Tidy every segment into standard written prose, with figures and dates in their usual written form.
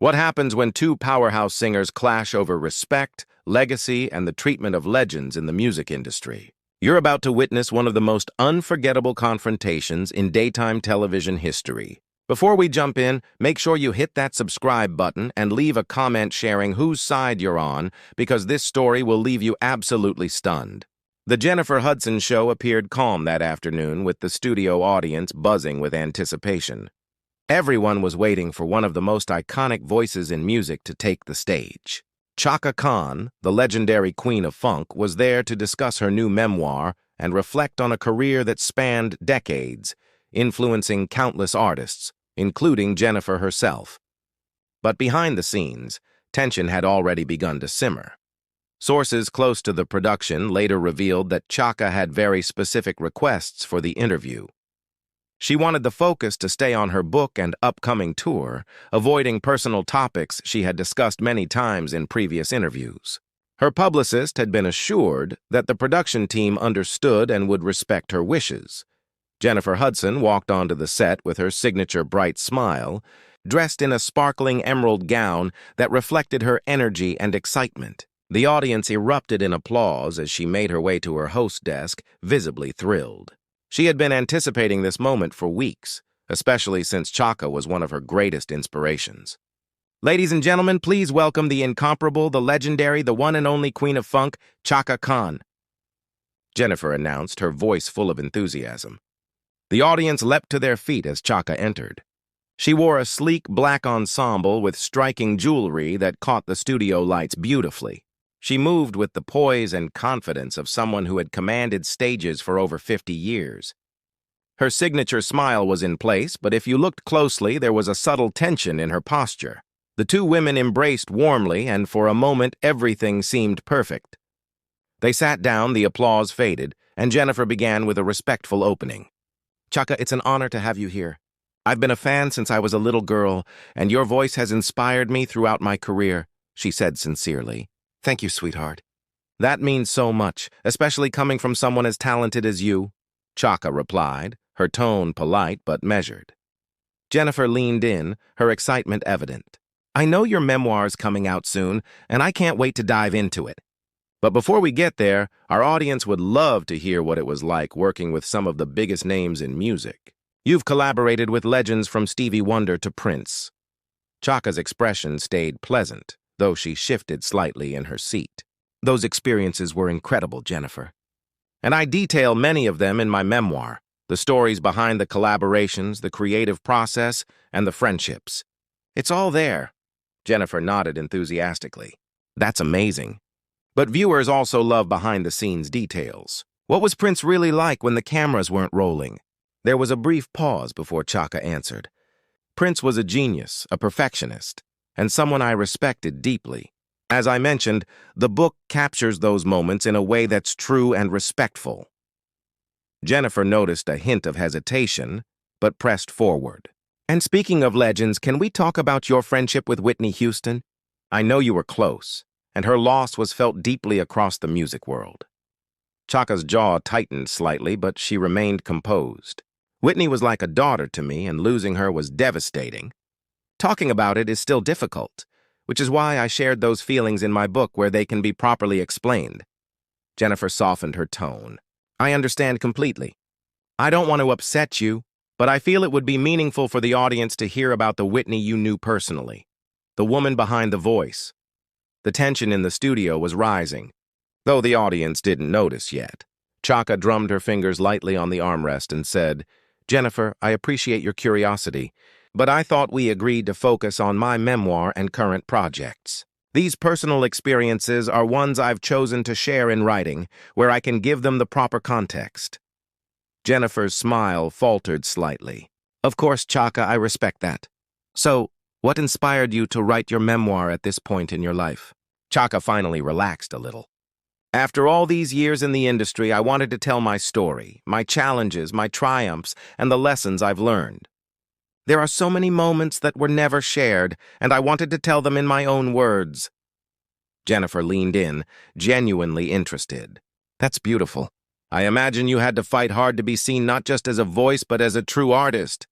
What happens when two powerhouse singers clash over respect, legacy, and the treatment of legends in the music industry? You're about to witness one of the most unforgettable confrontations in daytime television history. Before we jump in, make sure you hit that subscribe button and leave a comment sharing whose side you're on, because this story will leave you absolutely stunned. The Jennifer Hudson show appeared calm that afternoon, with the studio audience buzzing with anticipation. Everyone was waiting for one of the most iconic voices in music to take the stage. Chaka Khan, the legendary queen of funk, was there to discuss her new memoir and reflect on a career that spanned decades, influencing countless artists, including Jennifer herself. But behind the scenes, tension had already begun to simmer. Sources close to the production later revealed that Chaka had very specific requests for the interview. She wanted the focus to stay on her book and upcoming tour, avoiding personal topics she had discussed many times in previous interviews. Her publicist had been assured that the production team understood and would respect her wishes. Jennifer Hudson walked onto the set with her signature bright smile, dressed in a sparkling emerald gown that reflected her energy and excitement. The audience erupted in applause as she made her way to her host desk, visibly thrilled. She had been anticipating this moment for weeks, especially since Chaka was one of her greatest inspirations. Ladies and gentlemen, please welcome the incomparable, the legendary, the one and only queen of funk, Chaka Khan, Jennifer announced, her voice full of enthusiasm. The audience leapt to their feet as Chaka entered. She wore a sleek black ensemble with striking jewelry that caught the studio lights beautifully. She moved with the poise and confidence of someone who had commanded stages for over 50 years. Her signature smile was in place, but if you looked closely, there was a subtle tension in her posture. The two women embraced warmly, and for a moment, everything seemed perfect. They sat down, the applause faded, and Jennifer began with a respectful opening. "Chaka, it's an honor to have you here. I've been a fan since I was a little girl, and your voice has inspired me throughout my career," she said sincerely. "Thank you, sweetheart." "That means so much, especially coming from someone as talented as you," Chaka replied, her tone polite but measured. Jennifer leaned in, her excitement evident. "I know your memoir's coming out soon, and I can't wait to dive into it. But before we get there, our audience would love to hear what it was like working with some of the biggest names in music. You've collaborated with legends from Stevie Wonder to Prince." Chaka's expression stayed pleasant, though she shifted slightly in her seat. "Those experiences were incredible, Jennifer. And I detail many of them in my memoir, the stories behind the collaborations, the creative process, and the friendships. It's all there." Jennifer nodded enthusiastically. "That's amazing. But viewers also love behind-the-scenes details. What was Prince really like when the cameras weren't rolling?" There was a brief pause before Chaka answered. "Prince was a genius, a perfectionist, and someone I respected deeply. As I mentioned, the book captures those moments in a way that's true and respectful." Jennifer noticed a hint of hesitation, but pressed forward. "And speaking of legends, can we talk about your friendship with Whitney Houston? I know you were close, and her loss was felt deeply across the music world." Chaka's jaw tightened slightly, but she remained composed. "Whitney was like a daughter to me, and losing her was devastating. Talking about it is still difficult, which is why I shared those feelings in my book where they can be properly explained." Jennifer softened her tone. "I understand completely. I don't want to upset you, but I feel it would be meaningful for the audience to hear about the Whitney you knew personally, the woman behind the voice." The tension in the studio was rising, though the audience didn't notice yet. Chaka drummed her fingers lightly on the armrest and said, "Jennifer, I appreciate your curiosity, but I thought we agreed to focus on my memoir and current projects. These personal experiences are ones I've chosen to share in writing, where I can give them the proper context." Jennifer's smile faltered slightly. "Of course, Chaka, I respect that. So, what inspired you to write your memoir at this point in your life?" Chaka finally relaxed a little. "After all these years in the industry, I wanted to tell my story, my challenges, my triumphs, and the lessons I've learned. There are so many moments that were never shared, and I wanted to tell them in my own words." Jennifer leaned in, genuinely interested. "That's beautiful. I imagine you had to fight hard to be seen not just as a voice, but as a true artist."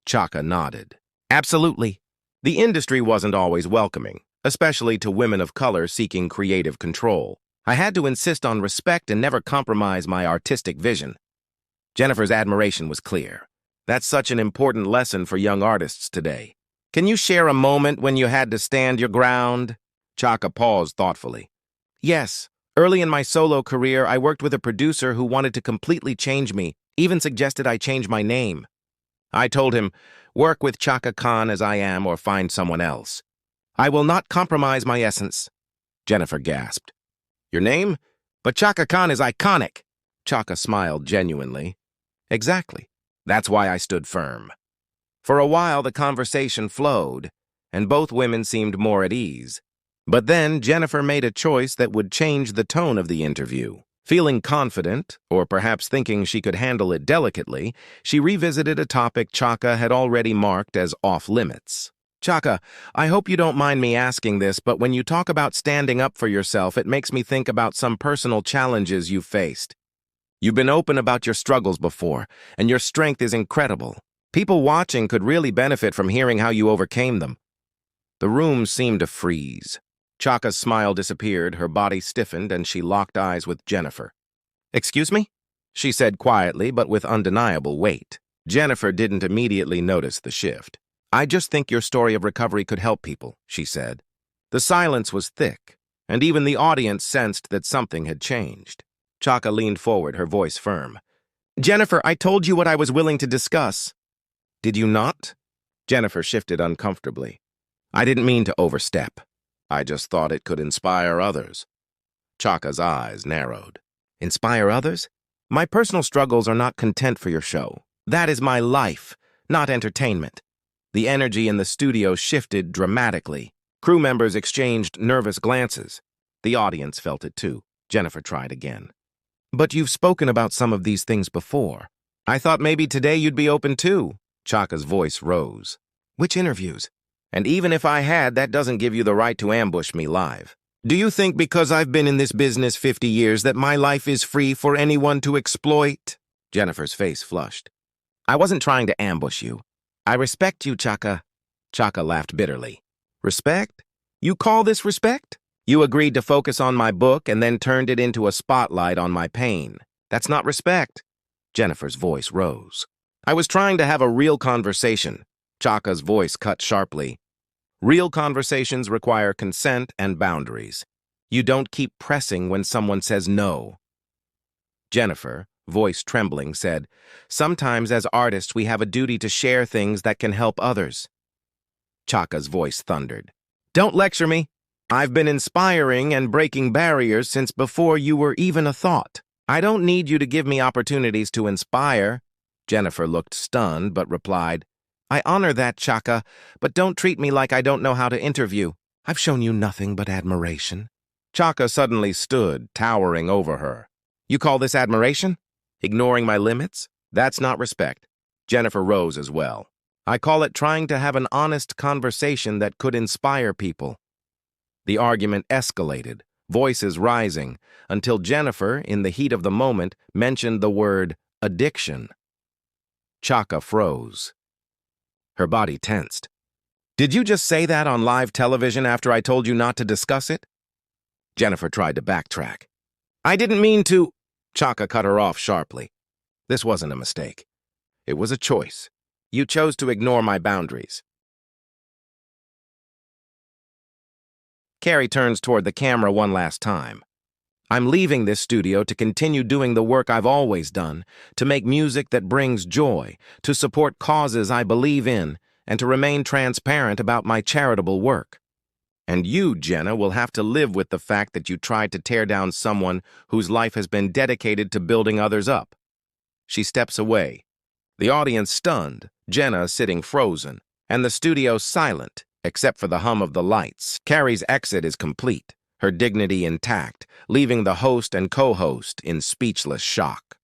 Chaka nodded. "Absolutely. The industry wasn't always welcoming, especially to women of color seeking creative control. I had to insist on respect and never compromise my artistic vision. Jennifer's admiration was clear. That's such an important lesson for young artists today. Can you share a moment when you had to stand your ground? Chaka paused thoughtfully. Yes. Early in my solo career, I worked with a producer who wanted to completely change me, even suggested I change my name. I told him, work with Chaka Khan as I am or find someone else. I will not compromise my essence. Jennifer gasped. Your name? But Chaka Khan is iconic. Chaka smiled genuinely. Exactly. That's why I stood firm. For a while, the conversation flowed, and both women seemed more at ease. But then Jennifer made a choice that would change the tone of the interview. Feeling confident, or perhaps thinking she could handle it delicately, she revisited a topic Chaka had already marked as off-limits. Chaka, I hope you don't mind me asking this, but when you talk about standing up for yourself, it makes me think about some personal challenges you've faced. You've been open about your struggles before, and your strength is incredible. People watching could really benefit from hearing how you overcame them. The room seemed to freeze. Chaka's smile disappeared, her body stiffened, and she locked eyes with Jennifer. Excuse me? She said quietly, but with undeniable weight. Jennifer didn't immediately notice the shift. I just think your story of recovery could help people, she said. The silence was thick, and even the audience sensed that something had changed. Chaka leaned forward, her voice firm. Jennifer, I told you what I was willing to discuss. Did you not? Jennifer shifted uncomfortably. I didn't mean to overstep. I just thought it could inspire others. Chaka's eyes narrowed. Inspire others? My personal struggles are not content for your show. That is my life, not entertainment. The energy in the studio shifted dramatically. Crew members exchanged nervous glances. The audience felt it too. Jennifer tried again. But you've spoken about some of these things before. I thought maybe today you'd be open too. Chaka's voice rose. Which interviews? And even if I had, that doesn't give you the right to ambush me live. Do you think because I've been in this business 50 years that my life is free for anyone to exploit? Jennifer's face flushed. I wasn't trying to ambush you. I respect you, Chaka. Chaka laughed bitterly. Respect? You call this respect? You agreed to focus on my book and then turned it into a spotlight on my pain. That's not respect. Jennifer's voice rose. I was trying to have a real conversation. Chaka's voice cut sharply. Real conversations require consent and boundaries. You don't keep pressing when someone says no. Jennifer, voice trembling, said, Sometimes as artists we have a duty to share things that can help others. Chaka's voice thundered. Don't lecture me. I've been inspiring and breaking barriers since before you were even a thought. I don't need you to give me opportunities to inspire. Jennifer looked stunned but replied, I honor that, Chaka, but don't treat me like I don't know how to interview. I've shown you nothing but admiration. Chaka suddenly stood, towering over her. You call this admiration? Ignoring my limits? That's not respect. Jennifer rose as well. I call it trying to have an honest conversation that could inspire people. The argument escalated, voices rising, until Jennifer, in the heat of the moment, mentioned the word addiction. Chaka froze. Her body tensed. Did you just say that on live television after I told you not to discuss it? Jennifer tried to backtrack. I didn't mean to. Chaka cut her off sharply. This wasn't a mistake. It was a choice. You chose to ignore my boundaries. Carrie turns toward the camera one last time. I'm leaving this studio to continue doing the work I've always done, to make music that brings joy, to support causes I believe in, and to remain transparent about my charitable work. And you, Jenna, will have to live with the fact that you tried to tear down someone whose life has been dedicated to building others up. She steps away. The audience stunned, Jenna sitting frozen, and the studio silent, except for the hum of the lights. Carrie's exit is complete, her dignity intact, leaving the host and co-host in speechless shock.